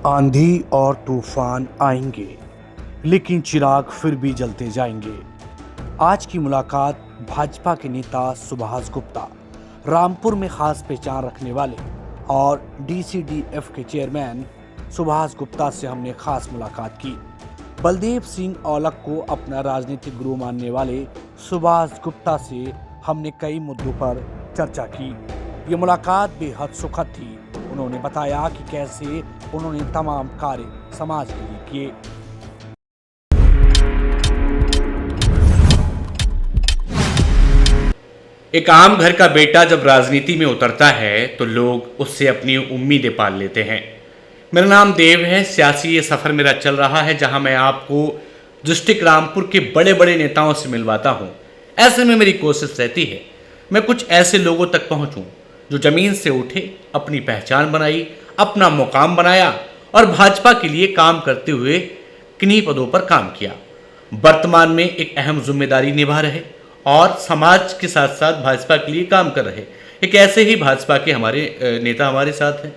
आंधी और तूफान आएंगे, लेकिन चिराग फिर भी जलते जाएंगे। आज की मुलाकात भाजपा के नेता सुभाष गुप्ता, रामपुर में खास पहचान रखने वाले और डीसीडीएफ के चेयरमैन सुभाष गुप्ता से हमने खास मुलाकात की। बलदेव सिंह औलख को अपना राजनीतिक गुरु मानने वाले सुभाष गुप्ता से हमने कई मुद्दों पर चर्चा की। ये मुलाकात बेहद सुखद थी। उन्होंने बताया कि कैसे उन्होंने तमाम कार्य समाज के लिए किए। एक आम घर का बेटा जब राजनीति में उतरता है तो लोग उससे अपनी उम्मीदें पाल लेते हैं। मेरा नाम देव है। सियासी ये सफ़र मेरा चल रहा है जहां मैं आपको डिस्ट्रिक्ट रामपुर के बड़े बड़े नेताओं से मिलवाता हूं। ऐसे में मेरी कोशिश रहती है मैं कुछ ऐसे लोगों तक पहुंचूं जो ज़मीन से उठे, अपनी पहचान बनाई, अपना मुकाम बनाया और भाजपा के लिए काम करते हुए किन्हीं पदों पर काम किया, वर्तमान में एक अहम जिम्मेदारी निभा रहे और समाज के साथ साथ भाजपा के लिए काम कर रहे। एक ऐसे ही भाजपा के हमारे नेता हमारे साथ हैं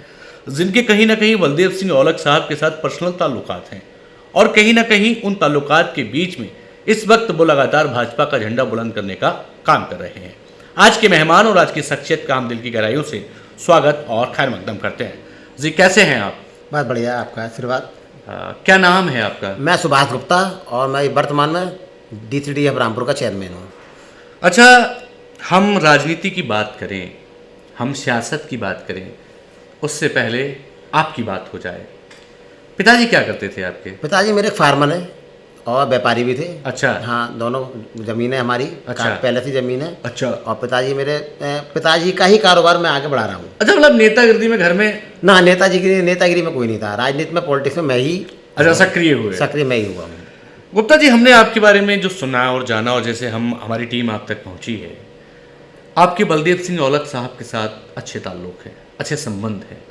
जिनके कहीं ना कहीं बलदेव सिंह औलख साहब के साथ पर्सनल ताल्लुकात हैं और कहीं ना कहीं उन ताल्लुकात के बीच में इस वक्त वो लगातार भाजपा का झंडा बुलंद करने का काम कर रहे हैं। आज के मेहमान और आज की शख्सियत का हम दिल की गहराइयों से स्वागत और खैर मकदम करते हैं। जी, कैसे हैं आप? बहुत बढ़िया, आपका आशीर्वाद। क्या नाम है आपका? मैं सुभाष गुप्ता और मैं वर्तमान में डीसीडीएफ रामपुर का चेयरमैन हूँ। अच्छा, हम राजनीति की बात करें, हम सियासत की बात करें, उससे पहले आपकी बात हो जाए। पिताजी क्या करते थे आपके? पिताजी मेरे एक फार्मर हैं और व्यापारी भी थे। अच्छा। हाँ, दोनों ज़मीन है हमारी। अच्छा। पहले से ज़मीन है। अच्छा। और पिताजी का ही कारोबार मैं आगे बढ़ा रहा हूँ। अच्छा, मतलब नेतागिरी में घर में? ना, नेतागिरी में कोई नहीं था। राजनीति में, पॉलिटिक्स में मैं ही सक्रिय हुए? सक्रिय मैं ही हुआ हूँ। गुप्ता जी, हमने आपके बारे में जो सुना और जाना और जैसे हमारी टीम आप तक पहुंची है, आपके बलदेव सिंह औलख साहब के साथ अच्छे ताल्लुक हैं, अच्छे संबंध हैं।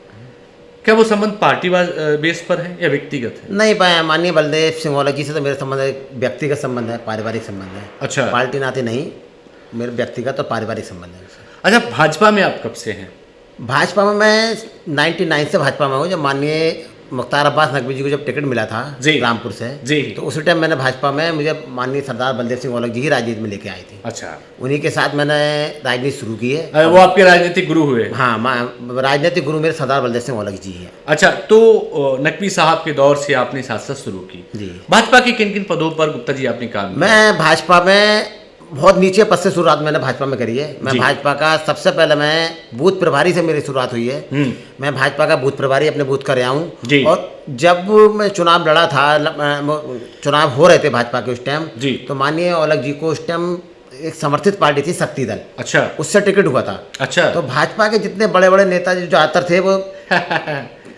क्या वो संबंध पार्टी बेस पर है या व्यक्तिगत है? नहीं, माननीय बलदेव सिंह औलख जी से तो मेरा संबंध एक व्यक्तिगत संबंध है, पारिवारिक संबंध है। अच्छा। पार्टी नाते नहीं, मेरे व्यक्तिगत और पारिवारिक संबंध है। अच्छा, भाजपा में आप कब से हैं? भाजपा में मैं 99 से भाजपा में हूँ। जब माननीय मुख्तार अब्बास नकवी जी को जब टिकट मिला था रामपुर से जी, तो उसी टाइम मैंने भाजपा में, मुझे माननीय सरदार बलदेव सिंह औलख जी ही राजनीति में लेके आए थे। अच्छा। उन्हीं के साथ मैंने राजनीति शुरू की है। वो आपके राजनीतिक गुरु हुए? हाँ, राजनीतिक गुरु मेरे सरदार बलदेव सिंह औलख जी हैं। अच्छा, तो नकवी साहब के दौर से आपने सियासत शुरू की जी। भाजपा के किन किन पदों पर गुप्ता जी आपने काम किया? मैं भाजपा में बहुत नीचे पद से शुरुआत मैंने भाजपा में करी है। मैं भाजपा का सबसे पहले मैं बूथ प्रभारी से मेरी शुरुआत हुई है। मैं भाजपा का बूथ प्रभारी अपने बूथ का रहा हूँ। और जब मैं चुनाव लड़ा था, चुनाव हो रहे थे भाजपा के उस टाइम, तो माननीय औलख जी को उस टाइम एक समर्थित पार्टी थी शक्ति दल। अच्छा। उससे टिकट हुआ था। अच्छा। तो भाजपा के जितने बड़े बड़े नेता जो ज्यादातर थे वो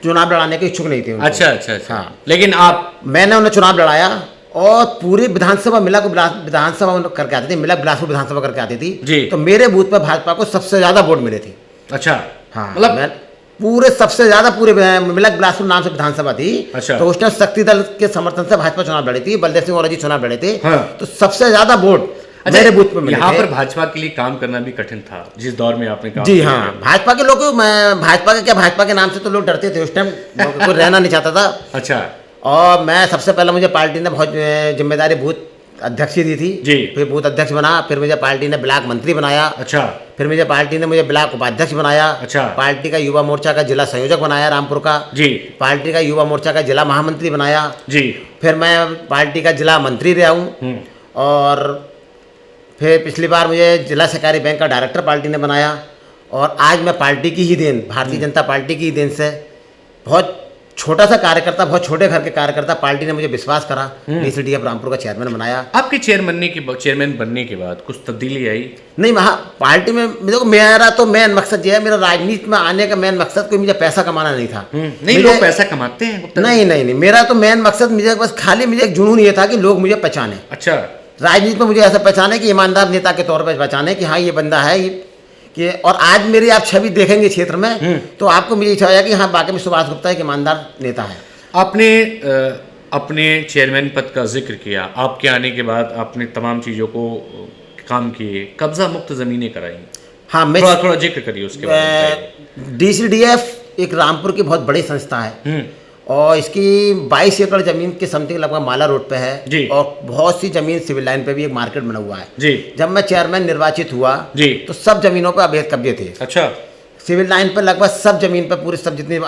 चुनाव लड़ाने के इच्छुक नहीं थे। अच्छा। हाँ, लेकिन मैंने उन्हें चुनाव लड़ाया और पूरी विधानसभा विधानसभा करके आती थी, मिला बिलासपुर विधानसभा करके आती थी। तो मेरे बूथ पर भाजपा को सबसे ज्यादा वोट मिले थे। अच्छा। हाँ, मतलब पूरे सबसे ज्यादा पूरे मिला बिलासपुर नाम से विधानसभा थी। अच्छा। तो उस टाइम शक्ति दल के समर्थन से भाजपा चुनाव लड़ी थी, बलदेव सिंह औलख जी चुनाव लड़े थे। हाँ। तो सबसे ज्यादा वोट मेरे बूथ पे मिले थे। यहाँ पर भाजपा के लिए काम करना भी कठिन था जिस दौर में आपने काम जी किया। हाँ, भाजपा के लोग, भाजपा के नाम से तो लोग डरते थे उस टाइम, कोई रहना नहीं चाहता था। अच्छा। और मैं सबसे पहले, मुझे पार्टी ने बहुत जिम्मेदारी बूथ अध्यक्ष दी थी। फिर बूथ अध्यक्ष बना, फिर मुझे पार्टी ने ब्लॉक मंत्री बनाया। अच्छा। फिर पार्टी ने मुझे ब्लॉक उपाध्यक्ष बनाया। अच्छा। पार्टी का युवा मोर्चा का जिला संयोजक बनाया रामपुर का। जी। पार्टी का युवा मोर्चा का जिला महामंत्री बनाया। जी। फिर मैं पार्टी का जिला मंत्री रहा हूँ। और फिर पिछली बार मुझे जिला सहकारी बैंक का डायरेक्टर पार्टी ने बनाया। और आज मैं पार्टी की ही देन, भारतीय जनता पार्टी की ही देन से, बहुत छोटा सा कार्यकर्ता, बहुत छोटे घर के कार्यकर्ता, पार्टी ने मुझे विश्वास करा, डीसीडीएफ रामपुर का चेयरमैन बनाया। आपके चेयरमैन बनने के बाद कुछ तब्दीली आई? नहीं, वहाँ पार्टी में देखो, मेरा तो मेन मकसद ये है, मेरा राजनीति में आने का मेन मकसद कोई मुझे पैसा कमाना नहीं था। नहीं, लोग पैसा कमाते हैं। नहीं, मेरा तो मेन मकसद, मुझे बस खाली मुझे एक जुनून ये था कि लोग मुझे पहचाने। अच्छा। राजनीति में मुझे ऐसा पहचाने कि ईमानदार नेता के तौर पर पहचाने कि हाँ, ये बंदा है कि। और आज मेरी आप छवि देखेंगे क्षेत्र में तो आपको मुझे इच्छा है कि हाँ, वाकई में सुभाष गुप्ता एक ईमानदार नेता है। आपने अपने चेयरमैन पद का जिक्र किया, आपके आने के बाद आपने तमाम चीज़ों को काम किए, कब्जा मुक्त ज़मीनें कराई। हाँ, मैं थोड़ा जिक्र करिए उसके बारे में। डीसीडीएफ एक रामपुर की बहुत बड़ी संस्था है और इसकी 22 एकड़ जमीन के समथिंग लगभग माला रोड पे है जी। और बहुत सी जमीन सिविल लाइन पे भी एक मार्केट बना हुआ है जी। जब मैं चेयरमैन निर्वाचित हुआ जी। तो सब जमीनों पे अवैध कब्जे थे। अच्छा। सिविल लाइन पर लगभग सब जमीन पर पूरे सब जितनी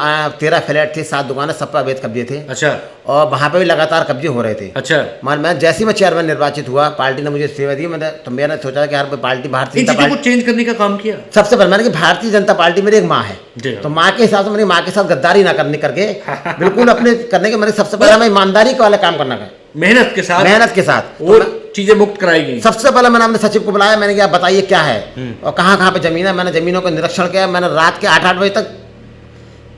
13 फ्लैट थे, 7 दुकानें, सब पर अवैध कब्जे थे। अच्छा। और वहाँ पे भी लगातार कब्जे हो रहे थे। अच्छा। मैं जैसे ही मैं चेयरमैन निर्वाचित हुआ, पार्टी ने मुझे सेवा दी, मैंने सोचा कि यार पार्टी भारतीय जनता पार्टी को चेंज करने का काम किया। सबसे पहले मैंने कि भारतीय जनता पार्टी मेरी एक माँ है, तो माँ के हिसाब से मेरी माँ के साथ गद्दारी ना करने करके बिल्कुल अपने करने के मैंने सबसे पहले मैं ईमानदारी वाला काम करना है, मेहनत के साथ और चीजें मुक्त कराई गई। सबसे पहले मैंने अपने सचिव को बुलाया, मैंने कहा बताइए क्या है और कहाँ कहाँ पे जमीन है। मैंने जमीनों का निरीक्षण किया, मैंने रात के 8-8 बजे तक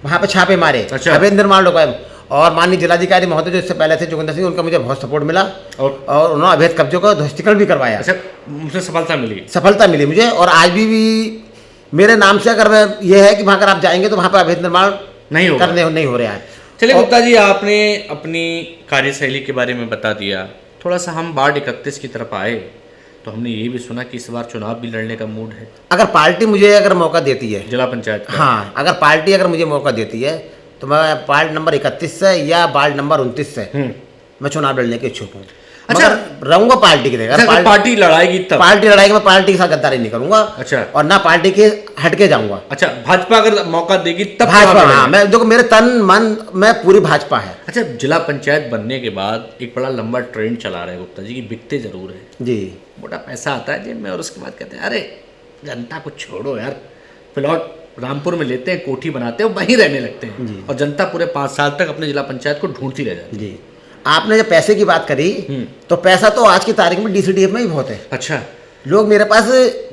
वहाँ पे छापे मारे। अच्छा। अवैध निर्माण रुकाए और माननीय जिलाधिकारी महोदय जो इससे पहले थे जोगिंदर सिंह, उनका मुझे बहुत सपोर्ट मिला और उन्होंने अवैध कब्जों का ध्वस्तीकरण भी करवाया। अच्छा, मुझे सफलता मिली मुझे। और आज भी मेरे नाम से अगर ये है कि वहाँ अगर आप जाएंगे तो वहाँ पर अवैध निर्माण नहीं हो रहा है। चलिए गुप्ता जी, आपने अपनी कार्यशैली के बारे में बता दिया। थोड़ा सा हम वार्ड 31 की तरफ आए तो हमने ये भी सुना कि इस बार चुनाव भी लड़ने का मूड है। अगर पार्टी मुझे अगर मौका देती है, जिला पंचायत का, हाँ, अगर पार्टी अगर मुझे मौका देती है तो मैं वार्ड नंबर 31 से या वार्ड नंबर 29 से मैं चुनाव लड़ने के इच्छुक हूँ। अच्छा, रहूंगा पार्टी की जगह। पार्टी लड़ाएगी तब? पार्टी लड़ाएगी, मैं पार्टी के साथ गद्दारी नहीं करूंगा। अच्छा। और ना पार्टी के हटके जाऊंगा। अच्छा, भाजपा अगर मौका देगी तब? भाजपा, हाँ, मैं देखो मेरे तन मन में पूरी भाजपा है। अच्छा, जिला पंचायत बनने के बाद एक बड़ा लंबा ट्रेंड चला रहे हैं गुप्ता जी की बिकते जरूर है जी, मोटा पैसा आता है जेब में और उसके बाद कहते हैं अरे जनता को छोड़ो यार, प्लॉट रामपुर में लेते हैं, कोठी बनाते हैं, वहीं रहने लगते हैं और जनता पूरे 5 साल तक अपने जिला पंचायत को ढूंढती रह जाती है। जी। आपने जब पैसे की बात करी तो पैसा तो आज की तारीख में DCDF में ही बहुत है। अच्छा। लोग मेरे पास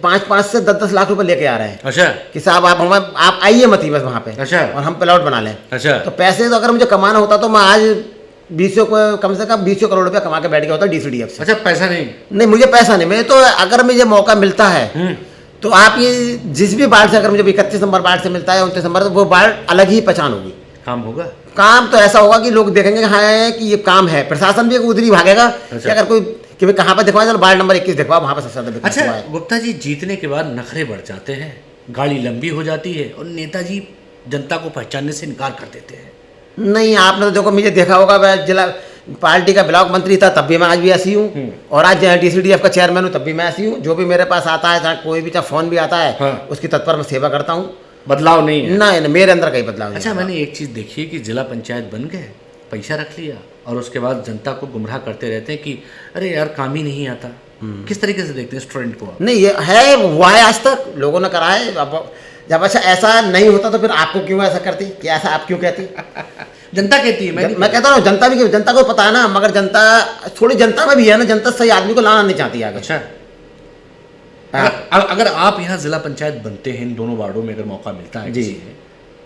5-5 से 10-10 लाख रुपए लेके आ रहे हैं। अच्छा। कि साहब आप आइए मत ही बस वहाँ पे। अच्छा। और हम प्लॉट बना लें। अच्छा। तो पैसे तो अगर मुझे कमाना होता तो मैं आज 20 को कम से कम 20 करोड़ रुपया कमा के बैठ गया होता DCDF से। अच्छा, पैसा नहीं, मुझे पैसा नहीं। मैं तो अगर मुझे मौका मिलता है तो आप ये जिस भी वार्ड से अगर मुझे 31 नंबर वार्ड से मिलता है 29 नंबर, तो वो वार्ड अलग ही पहचान होगी। काम होगा, काम तो ऐसा होगा कि लोग देखेंगे हाँ कि ये काम है। प्रशासन भी उधर ही भागेगा। अच्छा। कि अगर कोई कि भाई कहाँ पर दिखवा, चलो वार्ड नंबर 21 दिखवा, वहाँ पर सबसे ज्यादा। अच्छा गुप्ता जी, जीतने के बाद नखरे बढ़ जाते हैं, गाड़ी लंबी हो जाती है और नेताजी जनता को पहचानने से इनकार कर देते हैं। नहीं, आपने तो देखो, मुझे देखा होगा, मैं जिला पार्टी का ब्लॉक मंत्री था तब भी मैं आज भी ऐसी हूँ और आज DCDF का चेयरमैन हूँ तब भी मैं ऐसी हूँ। जो भी मेरे पास आता है, कोई भी चाहे फोन भी आता है, हाँ, उसकी तत्पर मैं सेवा करता हूँ। बदलाव नहीं है? नहीं, मेरे अंदर कहीं बदलाव नहीं। अच्छा, मैंने एक चीज़ देखी है कि जिला पंचायत बन गए, पैसा रख लिया और उसके बाद जनता को गुमराह करते रहते हैं कि अरे यार काम ही नहीं आता। किस तरीके से देखते हैं इस ट्रेंड को? नहीं, ये है, हुआ है, आज तक लोगों ने करा है। जब अच्छा ऐसा नहीं होता तो फिर आपको क्यों ऐसा करती, कि ऐसा आप क्यों कहती? जनता कहती है, मैं कहता हूँ जनता को पता है ना, मगर जनता थोड़ी जनता में भी है ना, जनता सही आदमी को लाना नहीं चाहती आगे। अच्छा, अगर आप यहाँ जिला पंचायत बनते हैं, इन दोनों वार्डों में अगर मौका मिलता है जी,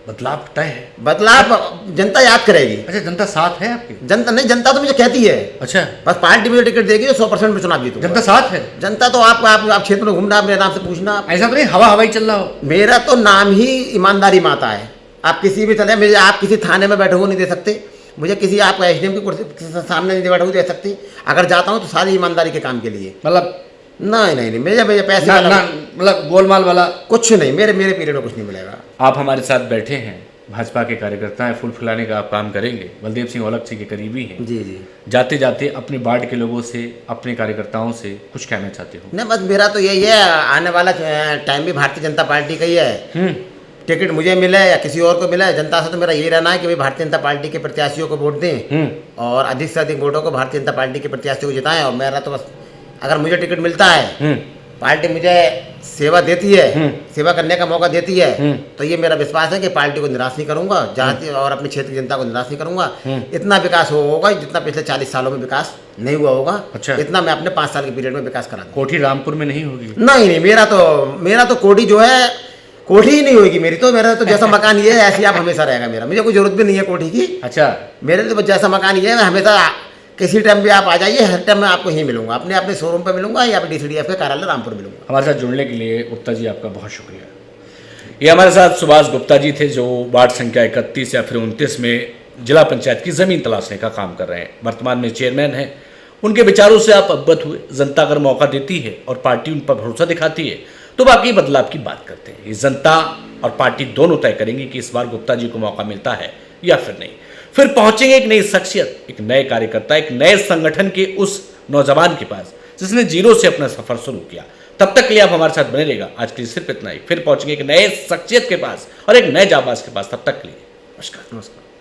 बदलाव तय है? बदलाव जनता याद करेगी। अच्छा, जनता साथ है आपकी? जनता नहीं, जनता तो मुझे कहती है। अच्छा, बस पार्टी मुझे टिकट देगी 100% में चुनाव जीतूंगा। जनता साथ है? जनता तो आप क्षेत्र में घूमना, मेरे नाम से पूछना। ऐसा तो नहीं हवाई चल रहा हो? मेरा तो नाम ही ईमानदारी माता है। आप किसी भी चले, मुझे आप किसी थाने में बैठे हुए नहीं दे सकते, मुझे किसी आप SDM की कुर्सी सामने नहीं बैठे हुए दे सकती। अगर जाता हूँ तो सारी ईमानदारी के काम के लिए। मतलब नहीं, मेरे पैसे मतलब गोलमाल वाला कुछ नहीं, मेरे पीरियड में कुछ नहीं मिलेगा। आप हमारे साथ बैठे हैं, भाजपा के कार्यकर्ता हैं, फूल फुलाने का आप काम करेंगे, बलदेव सिंह औलख जी के करीबी हैं। जी। जाते जाते अपने वार्ड के लोगों से, अपने कार्यकर्ताओं से कुछ कहना चाहते हो? नहीं, बस मेरा तो यही है, आने वाला टाइम भी भारतीय जनता पार्टी का ही है। टिकट मुझे मिले या किसी और को मिले, जनता से तो मेरा यही रहना है कि भाई भारतीय जनता पार्टी के प्रत्याशियों को वोट दें और अधिक से अधिक वोटों को भारतीय जनता पार्टी के प्रत्याशियों को जिताएं। और मेरा तो बस, अगर मुझे टिकट मिलता है, पार्टी मुझे सेवा देती है, सेवा करने का मौका देती है, तो ये मेरा विश्वास है कि पार्टी को निराश नहीं करूंगा, जहाँ और अपने क्षेत्र की जनता को निराश नहीं करूंगा। इतना विकास होगा जितना पिछले 40 सालों में विकास नहीं हुआ होगा। अच्छा। इतना मैं अपने 5 साल के पीरियड में विकास करा दूंगा। कोठी रामपुर में नहीं होगी? नहीं, मेरा तो कोठी जो है, कोठी ही नहीं होगी मेरी तो। मेरा तो जैसा मकान ये है ऐसे आप हमेशा रहेगा मेरा, मुझे कोई जरूरत भी नहीं है कोठी की। अच्छा। मेरे लिए तो जैसा मकान ये है, मैं हमेशा किसी टाइम भी आप आ जाइए, हर टाइम मैं आपको ही मिलूंगा, अपने शोरूम पे मिलूंगा या फिर DCDF के कार्यालय रामपुर मिलूंगा। हमारे साथ जुड़ने के लिए गुप्ता जी आपका बहुत शुक्रिया। ये हमारे साथ सुभाष गुप्ता जी थे, जो वार्ड संख्या 31 या फिर 29 में जिला पंचायत की ज़मीन तलाशने का काम कर रहे हैं, वर्तमान में चेयरमैन हैं। उनके विचारों से आप अवगत हुए। जनता अगर मौका देती है और पार्टी उन पर भरोसा दिखाती है तो बाकी बदलाव की बात करते हैं। ये जनता और पार्टी दोनों तय करेंगी कि इस बार गुप्ता जी को मौका मिलता है या फिर नहीं। फिर पहुंचेंगे एक नई शख्सियत, एक नए कार्यकर्ता, एक नए संगठन के उस नौजवान के पास जिसने जीरो से अपना सफर शुरू किया। तब तक के लिए आप हमारे साथ बने रहेगा। आज के लिए सिर्फ इतना ही। फिर पहुंचेंगे एक नए शख्सियत के पास और एक नए जाबाज के पास। तब तक के लिए नमस्कार। नमस्कार।